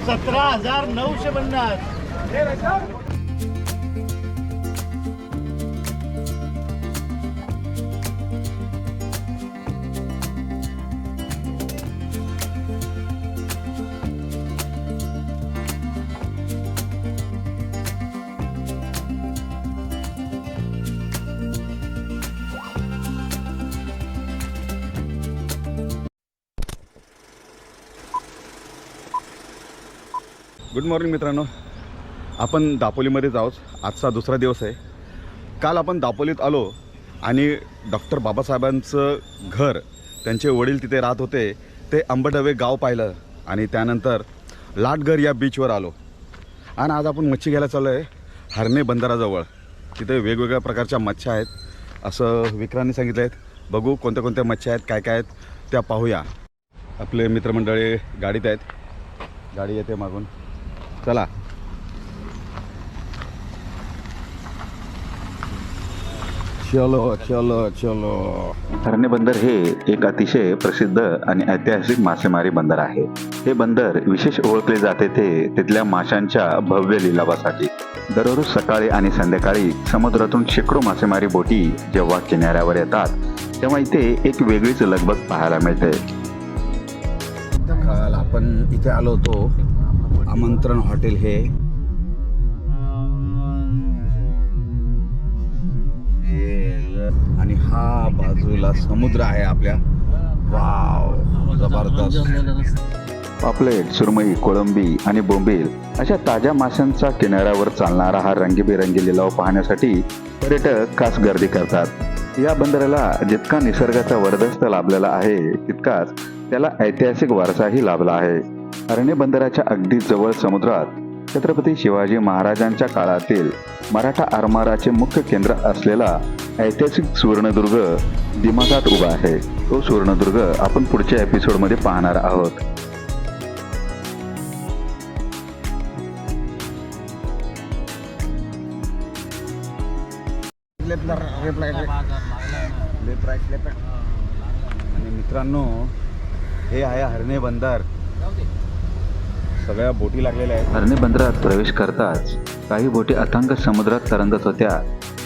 17,950. Good morning मित्रांनो, आपण दापोलीमध्येच आहोत. आजचा दुसरा दिवस आहे. काल आपण दापोलीत आलो आणि डॉक्टर बाबासाहेबांचं घर, त्यांचे वडील तिथे राहत होते ते अंबडवे गाव पाहिलं आणि त्यानंतर लाटघर या बीचवर आलो. आणि आज आपण मच्छी घ्यायला चाललो आहे हरणे बंदराजवळ. तिथे वेगवेगळ्या प्रकारच्या मच्छ्या आहेत असं विक्रांनी सांगितलं आहेत. बघू कोणत्या कोणत्या मच्छ्या आहेत, काय काय आहेत त्या पाहूया. आपले मित्रमंडळी गाडीत आहेत, गाडी येते मागून. चला. चलो चलो चलो. हरणे बंदर हे एक अतिशय प्रसिद्ध आणि ऐतिहासिक मासेमारी बंदर आहे. हे बंदर विशेष ओळखले जाते ते तिथल्या माशांच्या भव्य लिलावासाठी. दररोज सकाळी आणि संध्याकाळी समुद्रातून शेकडो मासेमारी बोटी जेव्हा किनाऱ्यावर येतात तेव्हा इथे एक वेगळीच लगबग पाहायला मिळते. काल आपण इथे आलो होतो, आमंत्रण हॉटेल हे. आणि हा बाजूला समुद्र आहे आपल्या. वाव, जबरदस्त. पापलेट, सुरमई, कोळंबी आणि बोंबील अशा ताज्या माशांचा किनाऱ्यावर चालणारा हा रंगीबेरंगी लिलाव पाहण्यासाठी पर्यटक खास गर्दी करतात. या बंदराला जितका निसर्गाचा वरदहस्त लाभलेला आहे तितकाच त्याला ऐतिहासिक वारसाही लाभला आहे. हरणे बंदराच्या अगदी जवळ समुद्रात छत्रपती शिवाजी महाराजांच्या काळातील मराठा आरमाराचे मुख्य केंद्र असलेला ऐतिहासिक सुवर्णदुर्ग दिमागात उभा आहे. तो सुवर्णदुर्ग आपण पुढच्या एपिसोडमध्ये पाहणार आहोत. आणि मित्रांनो, हे आहे हरणे बंदर. सगळ्या बोटी लागलेल्या आहेत. हरणे बंदरात प्रवेश करताच काही बोटी अथांग समुद्रात तरंगत होत्या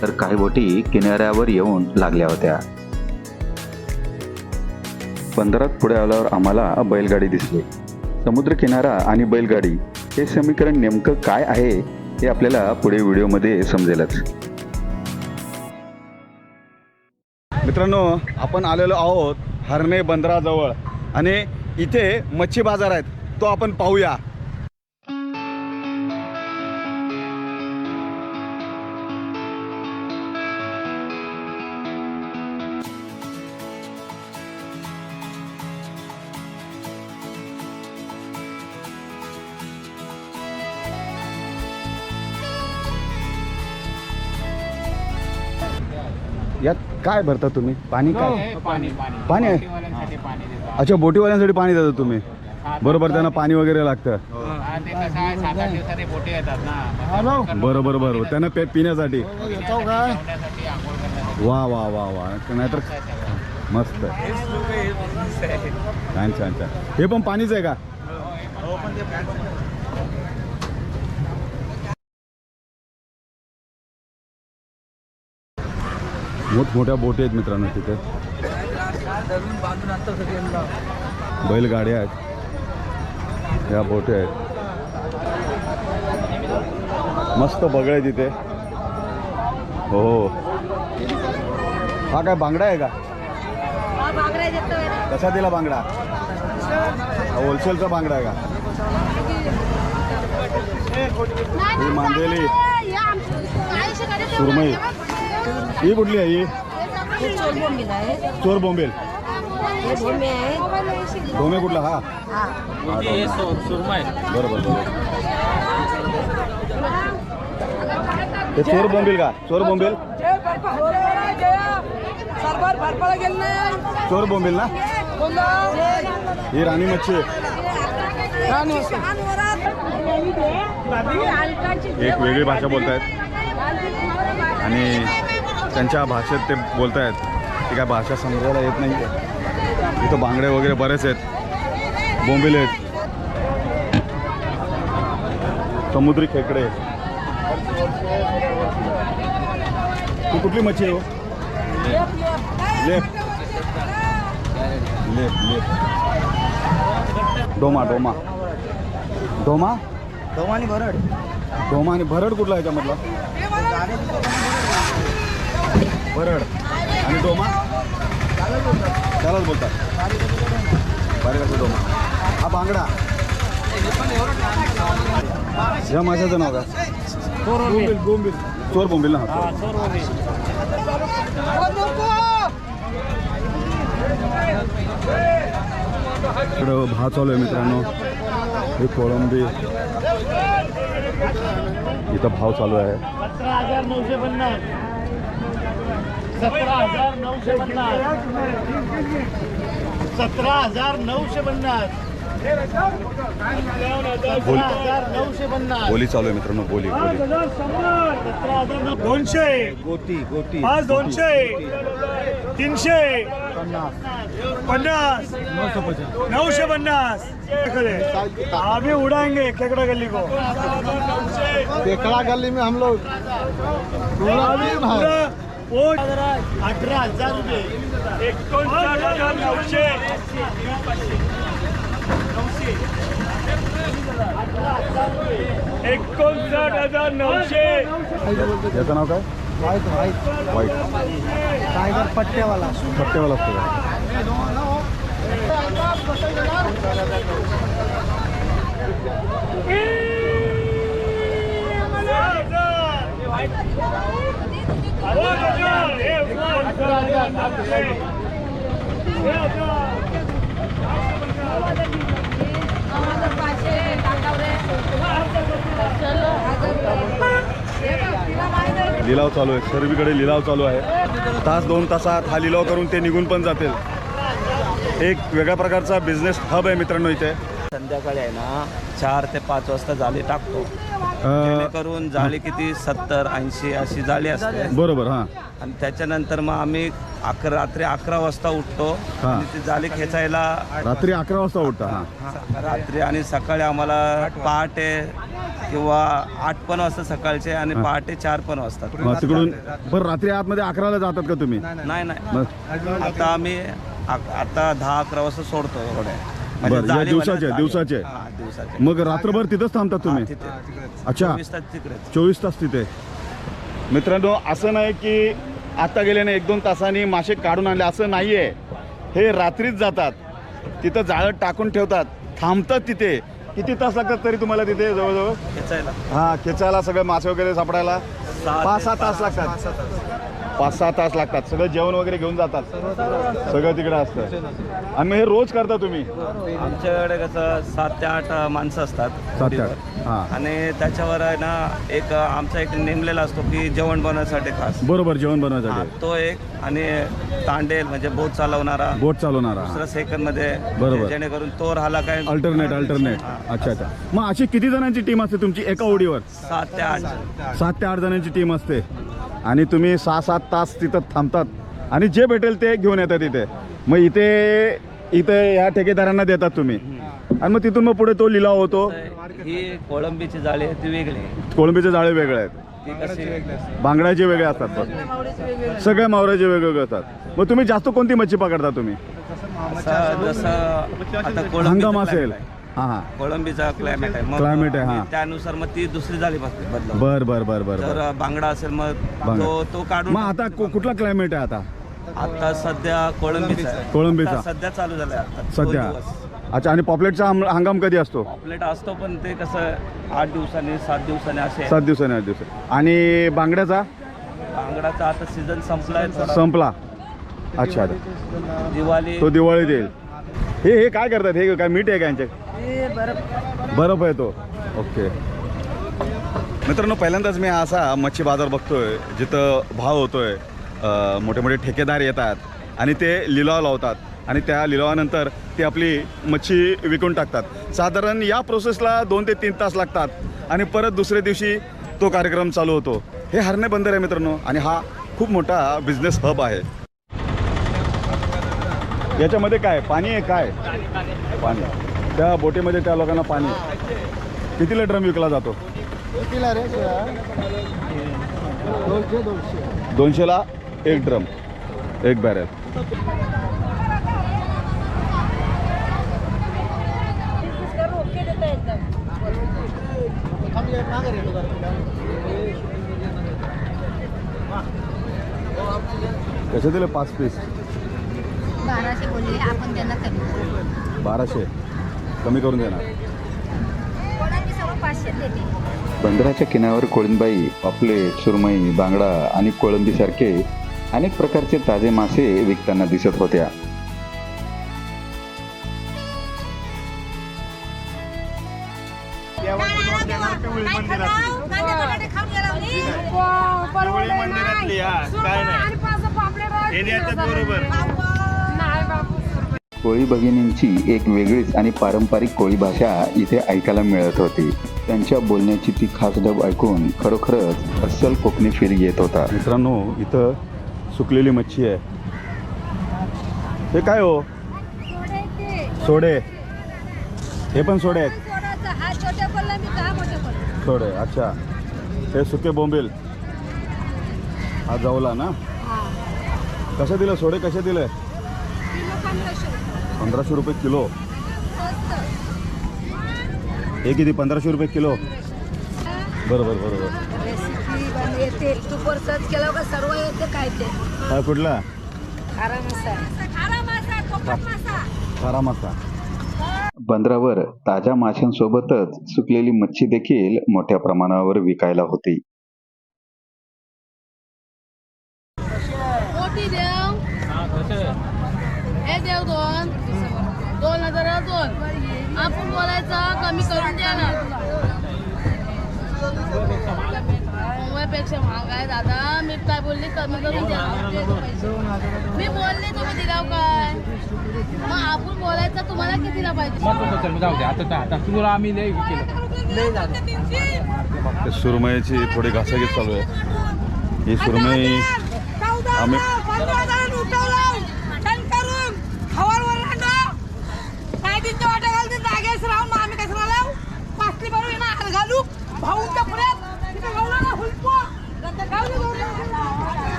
तर काही बोटी किनाऱ्यावर येऊन लागल्या होत्या. बंदरात पुढे आल्यावर आम्हाला बैलगाडी दिसली. समुद्र किनारा आणि बैलगाडी हे समीकरण नेमकं काय आहे हे आपल्याला पुढे व्हिडिओमध्ये समजेलच. मित्रांनो, आपण आलेलो आहोत हरणे बंदराजवळ आणि इथे मच्छी बाजार आहेत, तो आपण पाहूया. यात काय भरता तुम्ही? पाणी काय? पाणी आहे. अच्छा, बोटीवाल्यांसाठी पाणी देता तुम्ही? बरोबर, त्यांना पाणी वगैरे लागतं. बरोबर बरोबर, त्यांना पिण्यासाठी. वा वा वा वा, नाहीतर मस्त. छान छान छान. हे पण पाणीच आहे का? मोठमोठ्या बोटी आहेत मित्रांनो तिथे. बैलगाड्या आहेत, या बोटी आहेत. मस्त बगळे तिथे. हो, हा काय बांगडा आहे का? कसा दिला बांगडा? होलसेलचा बांगडा आहे का? ही मांदेली, सुरमई. ही कुठली आहे? ही चोर बोंबील. ढोमे कुठला? हा बरोबर बरोबर. हे चोर बोंबील का? चोर बोंबील, चोर बोंबील ना? ही राणी मच्छी. एक वेगळी भाषा बोलतायत आणि त्यांच्या भाषेत ते बोलतायत. ती काय भाषा समजायला येत नाही. इथं बांगडे वगैरे बरेच आहेत, बोंबील आहेत. समुद्री खेकडे. ही कुठली मच्छी आहे हो? लेप. लेप लेप. डोमा डोमा डोमा धोमा आणि भरड. डोमा आणि भरड कुठला ह्याच्यामधला? भरड आणि डोमा त्यालाच बोलतात. बारीक डोमा. हा बांगडा. या माशाचं नाव काय? बोंबील. बोंबील चोर बोंबील ना. इकडं भाव चालू आहे मित्रांनो. हे कोळंबी इथं भाव चालू आहे. 17,950. 17,950. 17,950. 17,950. बोली चालू आहे मित्रांनो. बोली बोली. 200. गोटी गोटी. 200. 300. 50. 950. अभी उड़ाएंगे केकड़ा गली को. केकड़ा गली में हम लोग पूरा टीम है. 18,000 रुपये. 59,900. याचं नाव काय? व्हाइट व्हाइट वाईट. टाइगर पट्टेवाला. पट्टेवाला असतो का? लिलाव चालू आहे. सर्वीकडे लिलाव चालू आहे. तास 2 तासात हा लिलाव करून ते निघून पण जातील. एक वेगळ्या प्रकारचा बिझनेस हब आहे मित्रांनो इथे. संध्याकाळी आहे ना 4 ते 5 वाजता जाळी टाकतो. जेणेकरून जाळी किती 70-80 अशी जाळी असते. बरोबर. हां. आणि त्याच्यानंतर मग आम्ही रात्री 11 वाजता उठतो हा. आणि ती जाळी खेचायला रात्री 11 वाजता उठता. हां. रात्री आणि सकाळी आम्हाला पहाटे किंवा 8 पण वाजता सकाळचे आणि पहाटे 4 पण वाजतात. तिकडून बरं रात्री आतमध्ये 11ला जातात का तुम्ही? नाही मग आता आम्ही आता 10-11 वाजता सोडतो एवढे. बरं या दिवसाचे दिवसाचे मग रात्रभर तिथंच थांबतात तुम्ही? तिथे अच्छा. 24 तास तिकडे. 24 तास तिथे. मित्रांनो असं नाही की आता गेल्याने 1-2 तासांनी मासे काढून आणले असं नाही आहे. हे रात्रीच जातात तिथं जाळं टाकून ठेवतात थांबतात तिथे. किती तास लागतात तरी तुम्हाला तिथे जवळजवळ? खेचायला हां खेचायला सगळे मासे वगैरे सापडायला 5-6 तास लागतात. 5-6 तास लागतात. सगळं जेवण वगैरे घेऊन जातात. सगळं तिकडे असतं. आणि मग हे रोज करता तुम्ही? आमच्याकडे कसं 7 ते 8 माणसं असतात 7 ते 8. हां आणि त्याच्यावर आहे ना एक आमचा एक नेमलेला असतो की जेवण बनवण्यासाठी खास. बरोबर. जेवण बनवायसाठी तो एक आणि तांडेल म्हणजे बोट चालवणारा बोट चालवणारा. दुसरा सेकंड मध्ये बरोबर. जेणेकरून तो राहिला काय अल्टरनेट. अच्छा अच्छा. मग अशी किती जणांची टीम असते तुमची एका ओढीवर? 7 ते 8. 7 ते 8 जणांची टीम असते आणि तुम्ही 6-7 तास तिथं थांबतात आणि जे भेटेल ते घेऊन येतात इथे. मग इथे या ठेकेदारांना देतात तुम्ही आणि मग तिथून मग पुढे तो लिलाव होतो. ही कोळंबीची जाळी आहे ती वेगळी आहे. कोळंबीचे जाळे वेगळे आहेत. ती कशी बांगड्याचे वेगळे असतात. बघ सगळ्या मावऱ्याचे वेगवेगळे असतात. मग तुम्ही जास्त कोणती मच्छी पकडता तुम्ही? जसं आता हंगाम असेल. हां हां. कोळंबीचा क्लायमेट आहे मग क्लायमेट आहे. हां. त्यानुसार मग ती दुसरी जाळी बदलतो. बर. जर बांगडा असेल मग बांगडा. तो काढून. मग आता कुठला क्लायमेट आहे आता? आता सध्या कोळंबीचा आहे. कोळंबीचा आता सध्या चालू झालाय आता सध्या. 2 दिवस. अच्छा. आणि पॉपलेटचा हंगाम कधी असतो? पॉपलेट असतो पण ते कसं 8 दिवसांनी 7 दिवसांनी असे. 7 दिवसांनी 8 दिवस. आणि बांगड्याचा? बांगडाचा आता सीझन संपलाय थोडा. संपला. अच्छा. दिवाळी तो दिवाळीत येईल. हे काय करतात? हे काय मीठ आहे का यांचे? बर्फ आहे तो. ओके. मित्रांनो पहिल्यांदाच मी असा मच्छी बाजार बघतोय जिथं भाव होतोय. मोठे मोठे ठेकेदार येतात आणि ते लिलाव लावतात आणि त्या लिलावानंतर ते आपली मच्छी विकून टाकतात. साधारण या प्रोसेसला 2 ते 3 तास लागतात आणि परत दुसऱ्या दिवशी तो कार्यक्रम चालू होतो. हे हरणे बंदर आहे मित्रांनो आणि हा खूप मोठा बिझनेस हब आहे. याच्यामध्ये काय पाणी आहे? काय पाणी? त्या बोटीमध्ये त्या लोकांना पाणी. कितीला ड्रम विकला जातो? कितीला रे शिळा? 200. 200ला एक ड्रम, एक बॅरेल. कसे दिले 5 पीस? 1200 बोलले आपण त्यांना कमी 1200 कमी करून देणार. कोणाची सर्व 500 देते. बंदराच्या किनाऱ्यावर कोळंबाई, पापलेट, सुरमई, बांगडा आणि कोळंबीसारखे अनेक प्रकारचे ताजे मासे विकताना दिसत होत्या. कोळी भगिनींची एक वेगळीच आणि पारंपरिक कोळी भाषा इथे ऐकायला मिळत होती. त्यांच्या बोलण्याची ती खास ढब ऐकून खरोखरच अस्सल कोकणी फील येत होता. मित्रांनो, इथं सुकलेली मच्छी आहे. हे काय हो? सोडे. हे पण सोडे आहेत. हा छोटे बोलला मी का मोठे बोलला. सोडे, अच्छा. हे सुके बोंबील. हा जवला ना? कसं दिलं सोडे? कसे दिले? 1500 रुपये किलो. हे किती? 1500 रुपये किलो. बरोबर बरोबर. रेसिपी येते युट्यूबवर सर्च केलं का सर्व येते काय ते. हा कुठला? खारा मासा. खारा मासा, कोकण मासा. खारा मासा. बंदरावर ताज्या माशांसोबतच सुकलेली मच्छी देखील मोठ्या प्रमाणावर विकायला होती. मोठी देव हे देव 2002 आपण बोलायचं कमी करून द्या ना. मुंबईपेक्षा महाग आहे दादा. मी काय बोलली कमी करून द्या. मी बोलले तुम्ही दिलाव काय? मग आपण बोलायचं तुम्हाला कितीला पाहिजे? आता तुला आम्ही लय केलं. ते सुरमईची थोडी घासाघीस चालू आहे. ही सुरमई आम्ही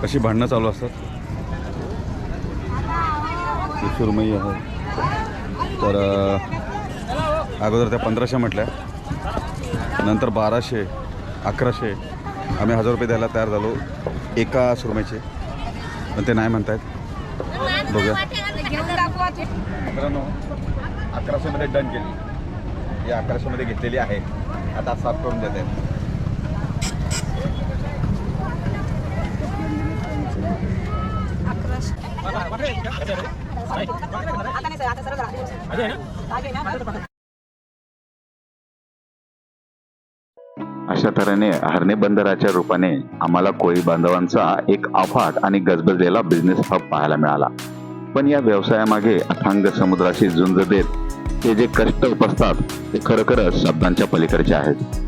कशी भांडणं चालू असतात. ही सुरमई आहे. तर अगोदर त्या 1500 म्हटल्या, नंतर 1200, 1100. आम्ही 1000 रुपये द्यायला तयार झालो एका सुरमईचे, पण ते नाही म्हणतायत. बघूया. मित्रांनो, 1100मध्ये डन केली. या 1100मध्ये घेतलेली आहे. आता साफ करून देत आहेत. अशा तऱ्हेने हरणे बंदराच्या रूपाने आम्हाला कोळी बांधवांचा एक अफाट आणि गजबजलेला बिझनेस हब पाहायला मिळाला. पण या व्यवसायामागे अथांग समुद्राशी झुंज देत ते जे कष्ट उपसतात ते खरोखरच शब्दांच्या पलीकडचे आहेत.